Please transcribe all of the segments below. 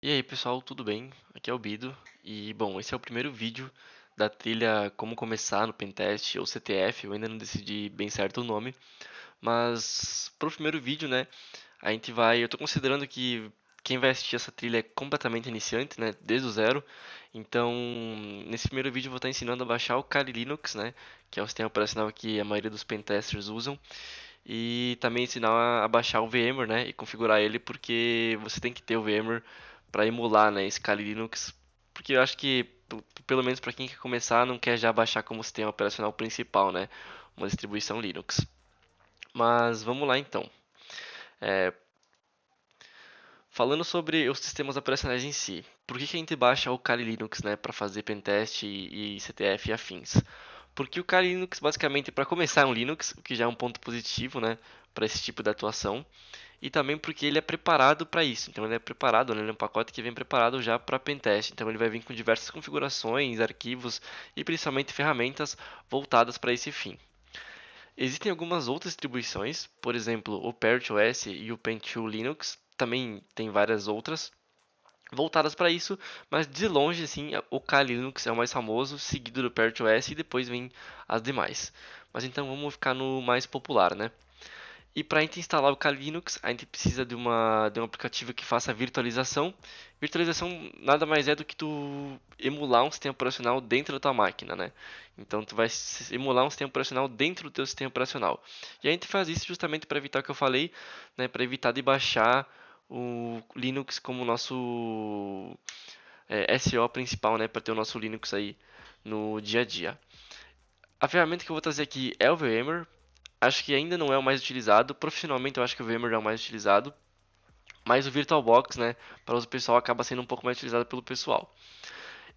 E aí pessoal, tudo bem? Aqui é o Bido e bom, esse é o primeiro vídeo da trilha Como Começar no Pentest ou CTF, eu ainda não decidi bem certo o nome, mas pro primeiro vídeo, né, eu tô considerando que quem vai assistir essa trilha é completamente iniciante, né, desde o zero, então nesse primeiro vídeo eu vou estar ensinando a baixar o Kali Linux, né, que é o sistema operacional que a maioria dos pentesters usam, e também ensinar a baixar o VMware, né, e configurar ele, porque você tem que ter o VMware para emular, né, esse Kali Linux, porque eu acho que pelo menos para quem quer começar não quer já baixar como sistema operacional principal, né, uma distribuição Linux. Mas vamos lá então. É, Falando sobre os sistemas operacionais em si, por que a gente baixa o Kali Linux, né, para fazer pentest e CTF e afins? Porque o Kali Linux basicamente para começar é um Linux, o que já é um ponto positivo, né, para esse tipo de atuação. E também porque ele é preparado para isso. Então ele é preparado, né? Ele é um pacote que vem preparado já para pentest. Então ele vai vir com diversas configurações, arquivos e principalmente ferramentas voltadas para esse fim. Existem algumas outras distribuições, por exemplo, o ParrotOS e o Pentoo Linux, também tem várias outras voltadas para isso, mas de longe assim, o Kali Linux é o mais famoso, seguido do ParrotOS e depois vem as demais. Mas então vamos ficar no mais popular, né? E para a gente instalar o Kali Linux, a gente precisa de um aplicativo que faça virtualização. Virtualização nada mais é do que tu emular um sistema operacional dentro da tua máquina, né? Então tu vai emular um sistema operacional dentro do teu sistema operacional. E a gente faz isso justamente para evitar o que eu falei, né? Para evitar de baixar o Linux como nosso SO principal, né? Para ter o nosso Linux aí no dia a dia. A ferramenta que eu vou trazer aqui é o VMware. Acho que ainda não é o mais utilizado. Profissionalmente eu acho que o VMware é o mais utilizado. Mas o VirtualBox, né, para o pessoal acaba sendo um pouco mais utilizado pelo pessoal.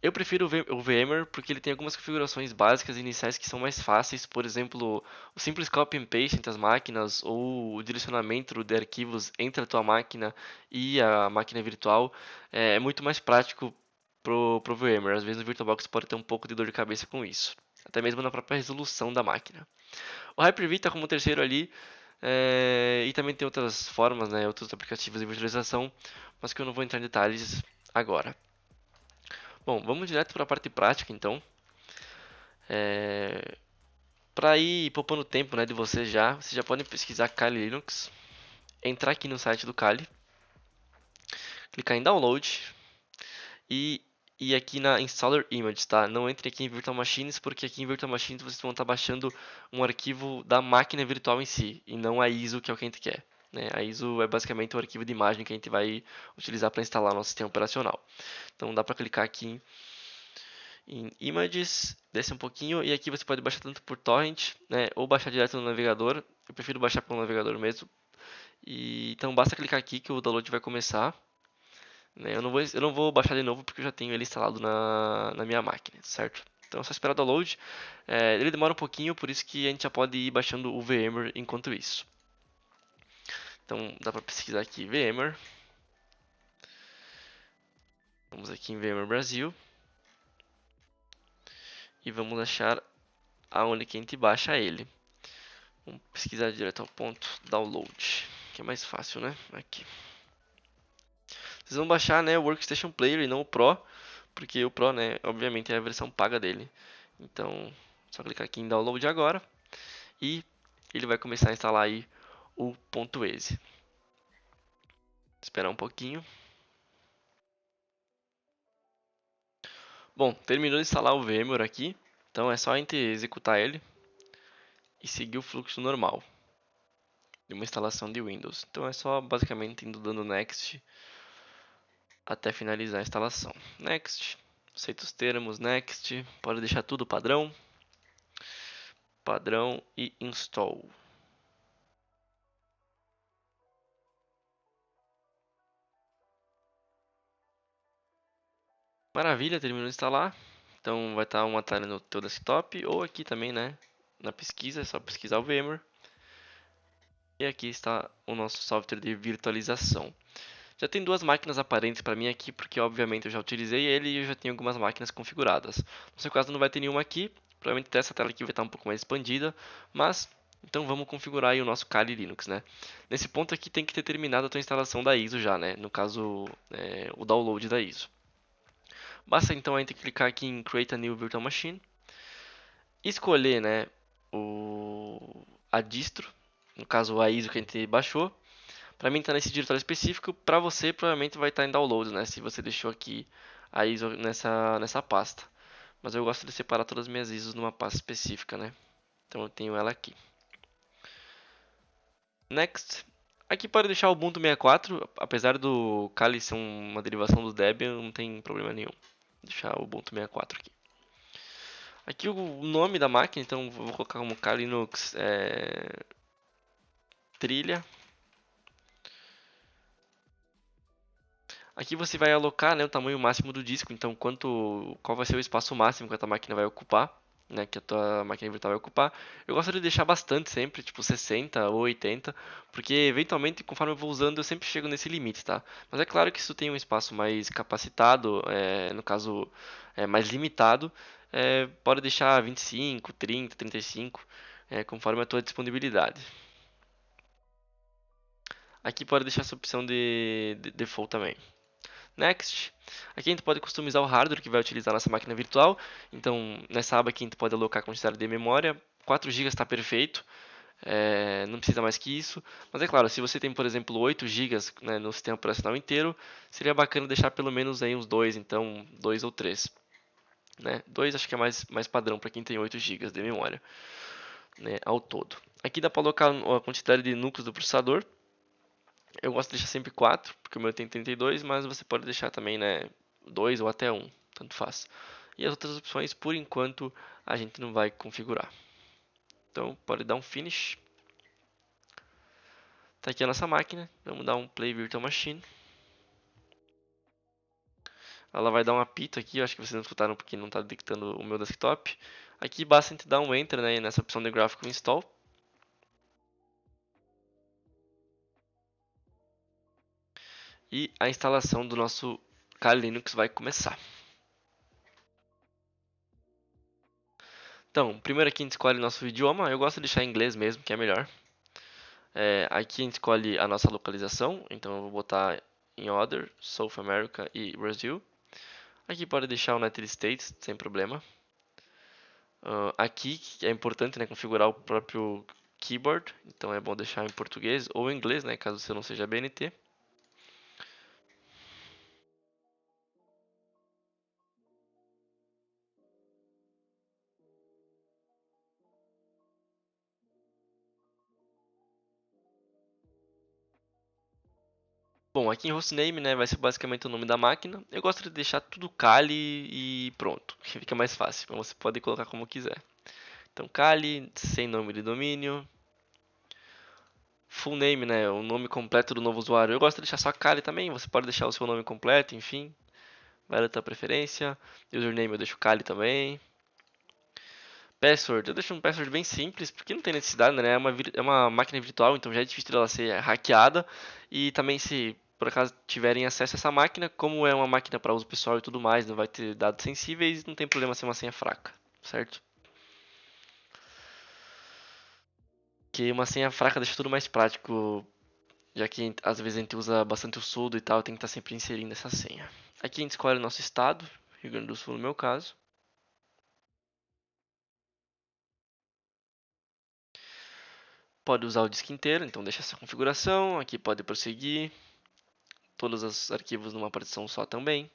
Eu prefiro o VMware porque ele tem algumas configurações básicas e iniciais que são mais fáceis. Por exemplo, o simples copy and paste entre as máquinas ou o direcionamento de arquivos entre a tua máquina e a máquina virtual é muito mais prático pro VMware. Às vezes o VirtualBox pode ter um pouco de dor de cabeça com isso. Até mesmo na própria resolução da máquina. O Hyper-V está como terceiro ali, e também tem outras formas, né, outros aplicativos de virtualização, mas que eu não vou entrar em detalhes agora. Bom, vamos direto para a parte prática então. É, para ir poupando tempo, né, de vocês já podem pesquisar Kali Linux, entrar aqui no site do Kali, clicar em Download e ir aqui na Installer Image, tá? Não entre aqui em Virtual Machines, porque aqui em Virtual Machines vocês vão estar baixando um arquivo da máquina virtual em si, e não a ISO, que é o que a gente quer. Né? A ISO é basicamente o arquivo de imagem que a gente vai utilizar para instalar nosso sistema operacional. Então dá para clicar aqui em Images, desce um pouquinho, e aqui você pode baixar tanto por torrent, né, ou baixar direto no navegador. Eu prefiro baixar pelo navegador mesmo. Então basta clicar aqui que o download vai começar. Né? Eu não vou baixar de novo porque eu já tenho ele instalado na minha máquina, certo? Então é só esperar o download. Ele demora um pouquinho, por isso que a gente já pode ir baixando o VMware enquanto isso. Então dá para pesquisar aqui VMware. Vamos aqui em VMware Brasil. E vamos achar aonde que a gente baixa ele. Vamos pesquisar direto ao ponto download, que é mais fácil, né? Aqui. Vocês vão baixar, né, o Workstation Player e não o Pro, porque o Pro, né, obviamente é a versão paga dele. Então, só clicar aqui em download agora e ele vai começar a instalar aí o .exe. Esperar um pouquinho. Bom, terminou de instalar o VMware aqui, então é só a gente executar ele e seguir o fluxo normal de uma instalação de Windows. Então é só basicamente indo dando next até finalizar a instalação. Next, aceita os termos, next, pode deixar tudo padrão, padrão e install. Maravilha, terminou de instalar. Então vai estar uma tela no teu desktop ou aqui também, né? Na pesquisa, é só pesquisar o VMware. E aqui está o nosso software de virtualização. Já tem duas máquinas aparentes para mim aqui, porque obviamente eu já utilizei ele e eu já tenho algumas máquinas configuradas. No seu caso não vai ter nenhuma aqui, provavelmente essa tela aqui vai estar um pouco mais expandida, mas Então vamos configurar aí o nosso Kali Linux, né? Nesse ponto aqui tem que ter terminado a tua instalação da ISO já, né? No caso, o download da ISO. Basta então a gente clicar aqui em Create a New Virtual Machine, escolher, né, a distro, no caso a ISO que a gente baixou. Para mim está nesse diretório específico, para você provavelmente vai estar em downloads, né? Se você deixou aqui a ISO nessa pasta. Mas eu gosto de separar todas as minhas ISOs numa pasta específica, né? Então eu tenho ela aqui. Next. Aqui pode deixar o Ubuntu 64, apesar do Kali ser uma derivação do Debian, não tem problema nenhum. Deixar o Ubuntu 64 aqui. Aqui o nome da máquina, então vou colocar como Kali Linux trilha. Aqui você vai alocar, né, o tamanho máximo do disco, então qual vai ser o espaço máximo que a tua máquina vai ocupar, né, que a tua máquina virtual vai ocupar. Eu gosto de deixar bastante sempre, tipo 60 ou 80, porque eventualmente conforme eu vou usando eu sempre chego nesse limite, tá? Mas é claro que se tu tem um espaço mais capacitado, no caso mais limitado, pode deixar 25, 30, 35, conforme a tua disponibilidade. Aqui pode deixar essa opção de default também. Next. Aqui a gente pode customizar o hardware que vai utilizar nossa máquina virtual. Então, nessa aba aqui a gente pode alocar a quantidade de memória. 4 GB está perfeito, não precisa mais que isso. Mas é claro, se você tem, por exemplo, 8 GB, né, no sistema operacional inteiro, seria bacana deixar pelo menos aí uns 2, então 2 ou 3. Né? 2 acho que é mais padrão para quem tem 8 GB de memória, né, ao todo. Aqui dá para alocar a quantidade de núcleos do processador. Eu gosto de deixar sempre 4, porque o meu tem 32, mas você pode deixar também, né, 2 ou até um, tanto faz. E as outras opções, por enquanto, a gente não vai configurar. Então, pode dar um finish. Tá aqui a nossa máquina. Vamos dar um play virtual machine. Ela vai dar um apito aqui, eu acho que vocês não escutaram porque não está detectando o meu desktop. Aqui basta a gente dar um enter, né, nessa opção de graphical install. E a instalação do nosso Kali Linux vai começar. Então, primeiro aqui a gente escolhe nosso idioma. Eu gosto de deixar em inglês mesmo, que é melhor. Aqui a gente escolhe a nossa localização, então eu vou botar em Other, South America e Brasil. Aqui pode deixar o United States, sem problema. Aqui é importante, né, configurar o próprio keyboard, então é bom deixar em português ou em inglês, né, caso você não seja BNT. Bom, aqui em hostname, né, vai ser basicamente o nome da máquina. Eu gosto de deixar tudo Kali e pronto, que fica mais fácil, mas você pode colocar como quiser. Então Kali, sem nome de domínio, full name, né, o nome completo do novo usuário. Eu gosto de deixar só Kali também, você pode deixar o seu nome completo, enfim, vai da tua preferência. Username eu deixo Kali também. Password, eu deixo um password bem simples, porque não tem necessidade, né? É uma máquina virtual, então já é difícil dela ser hackeada. E também se por acaso tiverem acesso a essa máquina, como é uma máquina para uso pessoal e tudo mais, não vai ter dados sensíveis, não tem problema ser uma senha fraca, certo? Que uma senha fraca deixa tudo mais prático, já que às vezes a gente usa bastante o sudo e tal, tem que estar sempre inserindo essa senha. Aqui a gente escolhe o nosso estado, Rio Grande do Sul no meu caso. Pode usar o disco inteiro, então deixa essa configuração. Aqui pode prosseguir. Todos os arquivos numa partição só também.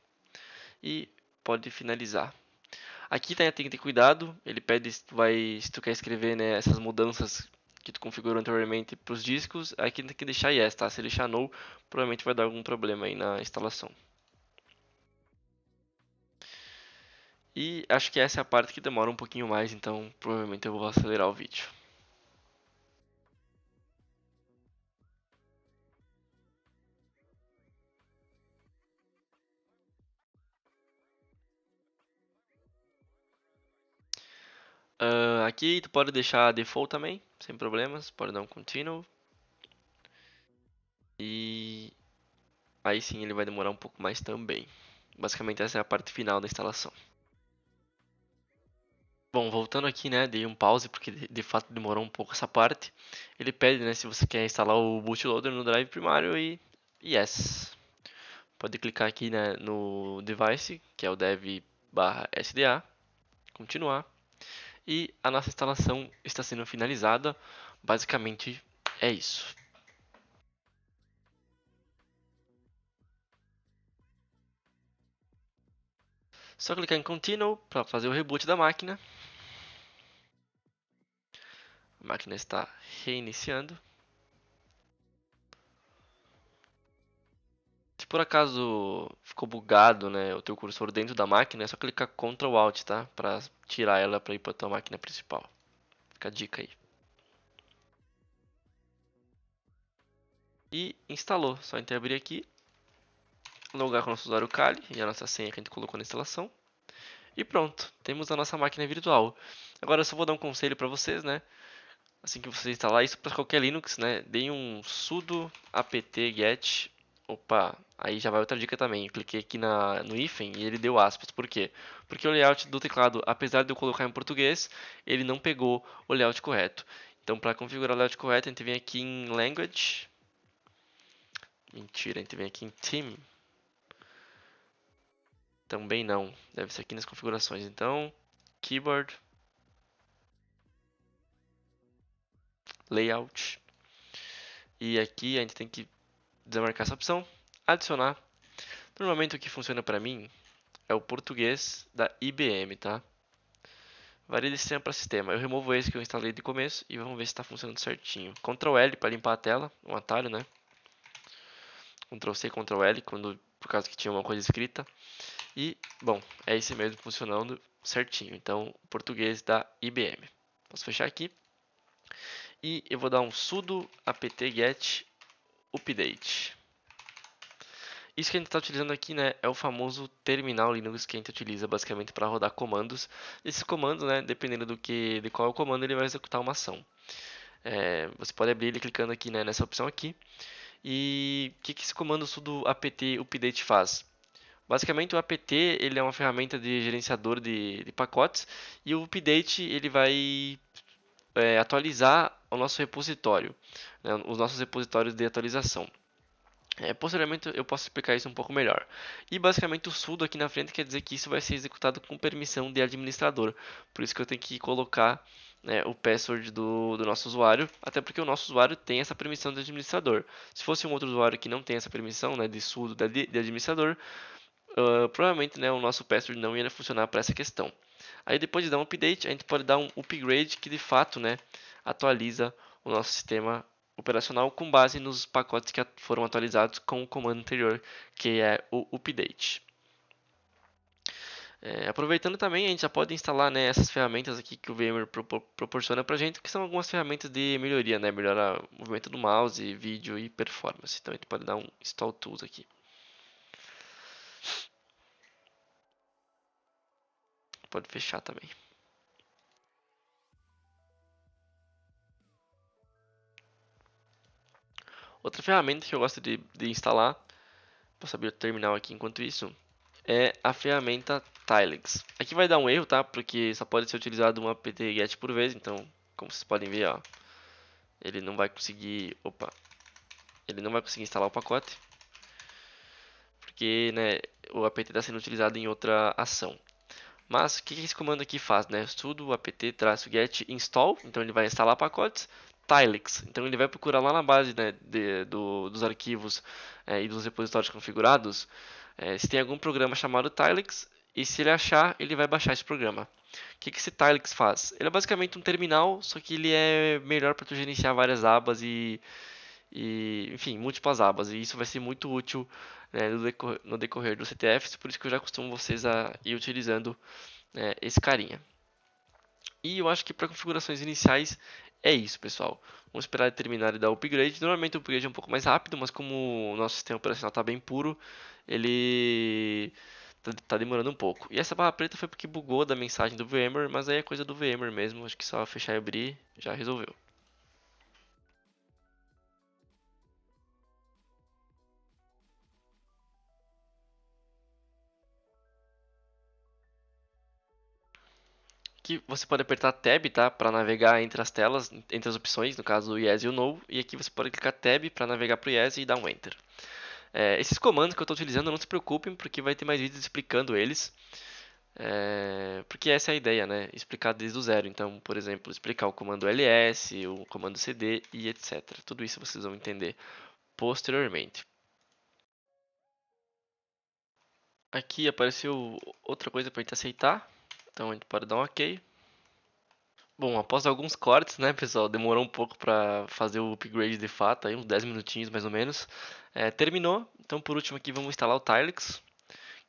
E pode finalizar. Aqui tem que ter cuidado. Ele pede se tu quer escrever, né, essas mudanças que tu configurou anteriormente para os discos. Aqui tem que deixar yes, tá? Se deixar no, provavelmente vai dar algum problema aí na instalação. E acho que essa é a parte que demora um pouquinho mais, então provavelmente eu vou acelerar o vídeo. Aqui tu pode deixar default também, sem problemas. Pode dar um continue. E aí sim ele vai demorar um pouco mais também. Basicamente essa é a parte final da instalação. Bom, voltando aqui, né, dei um pause porque de fato demorou um pouco essa parte. Ele pede, né, se você quer instalar o bootloader no drive primário e yes. Pode clicar aqui, né, no device, que é o dev/sda, continuar. E a nossa instalação está sendo finalizada. Basicamente é isso. Só clicar em Continue para fazer o reboot da máquina. A máquina está reiniciando. Se por acaso ficou bugado, né, o teu cursor dentro da máquina, é só clicar Ctrl Alt, tá? Para tirar ela para ir para tua máquina principal. Fica a dica aí. E instalou. Só a gente abrir aqui, logar com o nosso usuário Kali e a nossa senha que a gente colocou na instalação. E pronto, temos a nossa máquina virtual. Agora eu só vou dar um conselho para vocês, né? Assim que você instalar isso para qualquer Linux, né? Deem um sudo apt-get. Opa, aí já vai outra dica também. Eu cliquei aqui no hífen e ele deu aspas. Por quê? Porque o layout do teclado, apesar de eu colocar em português, ele não pegou o layout correto. Então, para configurar o layout correto, a gente vem aqui em Language. Mentira, a gente vem aqui em Theme. Também não. Deve ser aqui nas configurações. Então, Keyboard, Layout. E aqui a gente tem que desmarcar essa opção, adicionar. Normalmente o que funciona para mim é o português da IBM, tá? Varia de sistema para sistema. Eu removo esse que eu instalei de começo e vamos ver se está funcionando certinho. Ctrl L para limpar a tela, um atalho, né? Ctrl C, Ctrl L, quando, por causa que tinha uma coisa escrita. E, bom, é esse mesmo funcionando certinho. Então, português da IBM. Posso fechar aqui. E eu vou dar um sudo apt-get update. Isso que a gente está utilizando aqui, né, é o famoso terminal Linux que a gente utiliza basicamente para rodar comandos. Esse comando, né, dependendo de qual é o comando, ele vai executar uma ação. Você pode abrir ele clicando aqui, né, nessa opção aqui. E o que esse comando sudo apt update faz? Basicamente o apt ele é uma ferramenta de gerenciador de pacotes e o update ele vai atualizar o nosso repositório, né, os nossos repositórios de atualização. Posteriormente eu posso explicar isso um pouco melhor. E basicamente o sudo aqui na frente quer dizer que isso vai ser executado com permissão de administrador. Por isso que eu tenho que colocar, né, o password do nosso usuário, até porque o nosso usuário tem essa permissão de administrador. Se fosse um outro usuário que não tem essa permissão, né, de sudo de administrador, provavelmente, né, o nosso password não ia funcionar para essa questão. Aí depois de dar um update, a gente pode dar um upgrade que de fato, né, atualiza o nosso sistema operacional com base nos pacotes que foram atualizados com o comando anterior, que é o update. Aproveitando também, a gente já pode instalar, né, essas ferramentas aqui que o VMware proporciona para a gente, que são algumas ferramentas de melhoria, né, melhorar o movimento do mouse, vídeo e performance. Então a gente pode dar um install tools aqui. Pode fechar também. Outra ferramenta que eu gosto de instalar, posso abrir o terminal aqui enquanto isso, é a ferramenta Tilix. Aqui vai dar um erro, tá? Porque só pode ser utilizado um apt-get por vez, então, como vocês podem ver, ó, ele não vai conseguir, ele não vai conseguir instalar o pacote, porque, né, o apt está sendo utilizado em outra ação. Mas o que esse comando aqui faz, né? Sudo apt-get install, então ele vai instalar pacotes. Tilix, então ele vai procurar lá na base, né, dos arquivos e dos repositórios configurados se tem algum programa chamado Tilix, e se ele achar, ele vai baixar esse programa. O que esse Tilix faz? Ele é basicamente um terminal, só que ele é melhor para tu gerenciar várias abas enfim, múltiplas abas. E isso vai ser muito útil, né, no decorrer do CTF, por isso que eu já costumo vocês a ir utilizando, né, esse carinha. E eu acho que para configurações iniciais é isso, pessoal. Vamos esperar ele terminar e dar o upgrade. Normalmente o upgrade é um pouco mais rápido, mas como o nosso sistema operacional está bem puro, ele tá demorando um pouco. E essa barra preta foi porque bugou da mensagem do VMware, mas aí é coisa do VMware mesmo. Acho que só fechar e abrir já resolveu. Aqui você pode apertar Tab, tá? Para navegar entre as telas, entre as opções, no caso o Yes e o No. E aqui você pode clicar Tab para navegar para o Yes e dar um Enter. Esses comandos que eu estou utilizando, não se preocupem, porque vai ter mais vídeos explicando eles. Porque essa é a ideia, né? Explicar desde o zero. Então, por exemplo, explicar o comando ls, o comando cd e etc. Tudo isso vocês vão entender posteriormente. Aqui apareceu outra coisa para a gente aceitar. Então a gente pode dar um OK. Bom, após alguns cortes, né, pessoal, demorou um pouco para fazer o upgrade de fato, aí uns 10 minutinhos mais ou menos. Terminou. Então, por último aqui, vamos instalar o Tilix,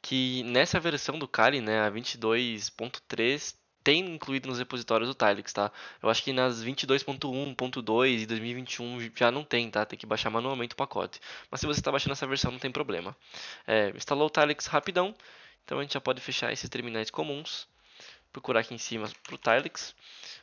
que nessa versão do Kali, né, a 22.3, tem incluído nos repositórios o Tilix, tá? Eu acho que nas 22.1, 22 e 2021 já não tem, tá? Tem que baixar manualmente o pacote. Mas se você está baixando essa versão, não tem problema. Instalou o Tilix rapidão, então a gente já pode fechar esses terminais comuns. Procurar aqui em cima para o Tilix.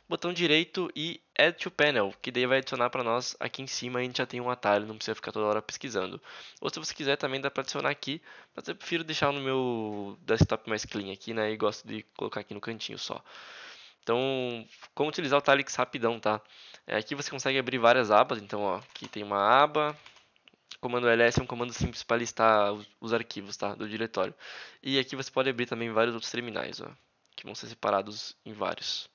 Botão direito e Add to Panel, que daí vai adicionar para nós aqui em cima, a gente já tem um atalho, não precisa ficar toda hora pesquisando. Ou se você quiser também dá para adicionar aqui, mas eu prefiro deixar no meu desktop mais clean aqui, né, e gosto de colocar aqui no cantinho só. Então, como utilizar o Tilix rapidão, tá? Aqui você consegue abrir várias abas, então ó, aqui tem uma aba, comando ls é um comando simples para listar os arquivos, tá, do diretório. E aqui você pode abrir também vários outros terminais, ó, que vão ser separados em vários.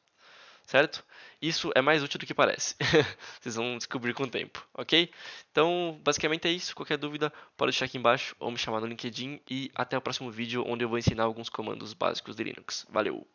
Certo? Isso é mais útil do que parece. Vocês vão descobrir com o tempo, ok? Então, basicamente é isso. Qualquer dúvida, pode deixar aqui embaixo ou me chamar no LinkedIn. E até o próximo vídeo, onde eu vou ensinar alguns comandos básicos de Linux. Valeu!